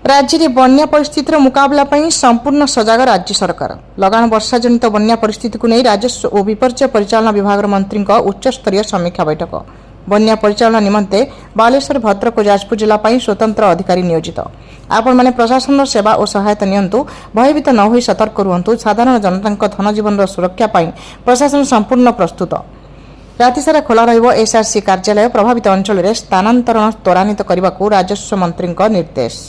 राज्य में बन्या परिस्थितिर मुकाबला पई संपूर्ण सजग राज्य सरकार। लगान वर्षा जनित बन्या परिस्थिति को नहीं राजस्व और विपर्य परिचालन विभाग मंत्री उच्च स्तरीय समीक्षा बैठक। बन्या परिचालन निमंते बालेश्वर भद्रक और जाजपुर जिला स्वतंत्र अधिकारी नियोजित। आपण माने प्रशासन सेवा और सहायता नियंतु, भयभीत न होई सतर्क रुहंतु। साधारण जनता धन जीवन सुरक्षा पई प्रशासन संपूर्ण प्रस्तुत। राति सारा खोला रहिबो एसआरसी कार्यालय। प्रभावित अंचल में स्थानांतरण त्वरान्वित करने को राजस्व मंत्री निर्देश।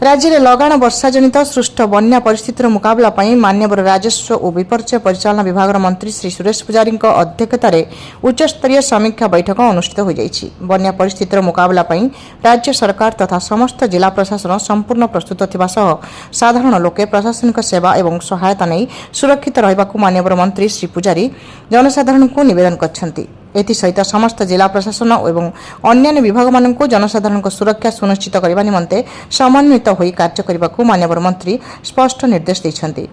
राज्य में लगाण वर्षा जनित सृष्ट बन्या परिस्थितिर मुकाबला पई माननीय राजस्व और विपर्य परिचालन विभाग मंत्री श्री सुरेश पुजारी अध्यक्षतार उच्चस्तरीय समीक्षा बैठक अनुष्ठित हो जाइछि। बन्या परिस्थितिर मुकाबला पई राज्य सरकार तथा समस्त जिला प्रशासन संपूर्ण प्रस्तुत थिबा सह साधारण लोके प्रशासनिक सेवा एवं सहायता नहीं सुरक्षित रहिबाकु माननीय मंत्री श्री पुजारी जनसाधारण को निवेदन करछन्ति। एसहित समस्त जिला प्रशासन एवं अन्य विभाग मानक जनसाधारण सुरक्षा सुनिश्चित करने निमंते समन्वित होई कार्य करने को माननीय मंत्री स्पष्ट निर्देश देइछन्ति।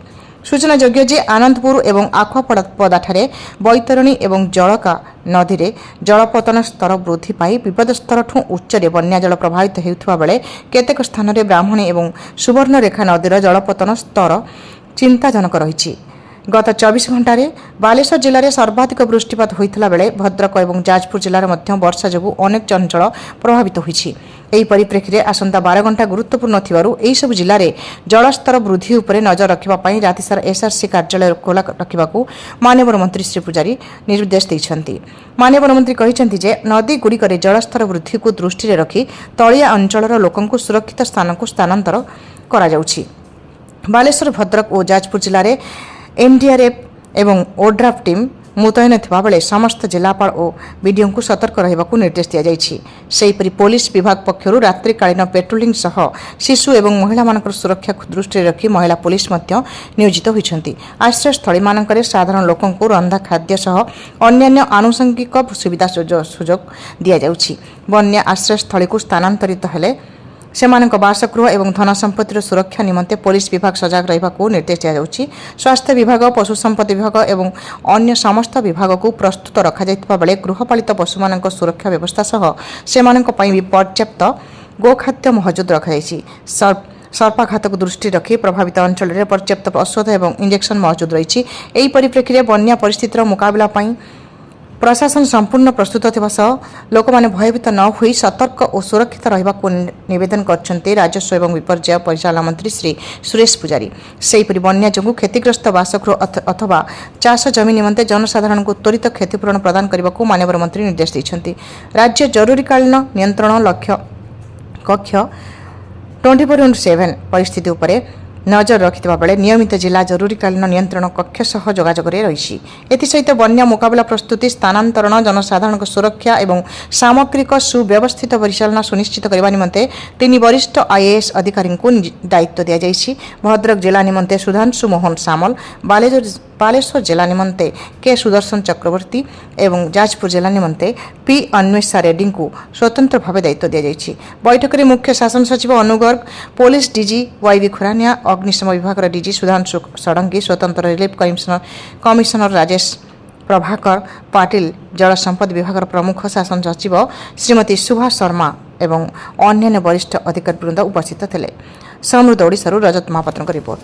सूचना योग्य जे आनंदपुर एवं आखुआपदाठारे बैतरणी एवं जलका नदी रे जलपतन स्तर वृद्धि पाई विपद स्तर ठू उच्चरे बन्या जल प्रभावित हेउथबा बेले केतेक स्थान रे ब्राह्मणी एवं सुवर्णरेखा नदीर जलपतन स्तर चिंताजनक रहिछि। गत 24 घंटे बालेश्वर जिले में सर्वाधिक वृष्टिपात होता बेले भद्रक और जाजपुर जिले में वर्षा जो अनेक अंचल प्रभावित होती। यही परिप्रेक्षी में आसंता 12 घंटा गुरुत्वपूर्ण थिबारु एही सब जिले में जलस्तर वृद्धि उपरे नजर रखिबा राति सारा एसआरसी कार्यालय खोला रखिबाकू माननीय मंत्री श्री पुजारी निर्देश देइछन्ति। माननीय मंत्री कहिछन्ति जे नदी गुड़िकर जलस्तर वृद्धि को दृष्टि रखी तलिया अंचलर लोकंकु सुरक्षित स्थान को स्थानांतर करा जाउछि। बालेश्वर भद्रक और जाजपुर जिले में एनडीआरएफ एवं ओड्राफ टीम मुतयन थिबा बेले समस्त जिलापाल और बीडीओ को सतर्क रहिबाकू निर्देश दिया जाइछि। सेहीपरि पुलिस विभाग पक्षरु रात्रिकालीन पेट्रोलिंग सह शिशु एवं महिला मानकर सुरक्षा को दृष्टि रखी महिला पुलिस मध्य नियोजित होइछन्ति। आश्रय स्थली मानकरे साधारण लोकंकु रंधा खाद्य सह अन्यान्य आनुषंगिक सुविधा सुजोग दिया जाउछि। बन्या आश्रय स्थली को स्थानांतरित हेले सेमानक बासगृह एवं धन संपत्तिर सुरक्षा निमंते पुलिस विभाग सजग रहिबाकू निर्देश दिया जाउछि। स्वास्थ्य विभाग, पशु संपत्ति विभाग एवं अन्य समस्त विभाग को प्रस्तुत रखा जाइतबा बेले गृहपालित पशुमानक सुरक्षा व्यवस्था सह सेमानक पई पर्याप्त गोखाद्य महजूद रखा जाइछि। सर्पाघात को दृष्टि रखी प्रभावित अंचल में पर्याप्त औषध एवं इंजेक्शन मौजूद रही। यही परिप्रेक्षी में बन्या परिस्थितिर मुकाबला पई प्रशासन संपूर्ण प्रस्तुत थिबा सह लोक माने भयभीत न होई सतर्क और सुरक्षित रहिबाकू निवेदन करछन्ते राजस्व एवं विपर्य परिचालन मंत्री श्री सुरेश पुजारी। सेहीपरि बन्या जोगु क्षतिग्रस्त बासगृह अथवा चाष जमी निमंते जनसाधारण को त्वरित क्षतिपूरण प्रदान करने माननीय मंत्री निर्देश देइछन्ति। राज्य जरूरीकालीन नियंत्रण लक्ष्य कक्ष 24/7 परिस्थिति उपरे नजर रखिथिबा बेले नियमित जिला जरूरीकालीन नियंत्रण कक्ष सह जोगाजोग रही। एसहित बन्या मुकाबला प्रस्तुति, स्थानांतरण, जनसाधारण सुरक्षा एवं सामग्रिक सुव्यवस्थित परिचालन सुनिश्चित करने निमंते 3 वरिष्ठ आईएएस अधिकारी को दायित्व दिया जाइछि। भद्रक जिला निमंते सुधांशु मोहन सामल, बालेश्वर जिला निमंते के सुदर्शन चक्रवर्ती एवं जाजपुर जिला निमंते पी अन्वेषा रेड्डी को स्वतंत्र भाव दायित्व दिया जाइछि। बैठक में मुख्य शासन सचिव Anu Garg, police DG Y V Khurania, अग्निशम विभाग डीजी सुधांशु षडंगी, स्वतंत्र रिलीफ कमिशनर राजेश प्रभाकर पाटिल, जल संपद विभाग प्रमुख शासन सचिव श्रीमती सुभा शर्मा एवं अन्य वरिष्ठ अधिकारी वृंद उपस्थित थे। समृद्ध ओडिशारू रजत महापात्र रिपोर्ट।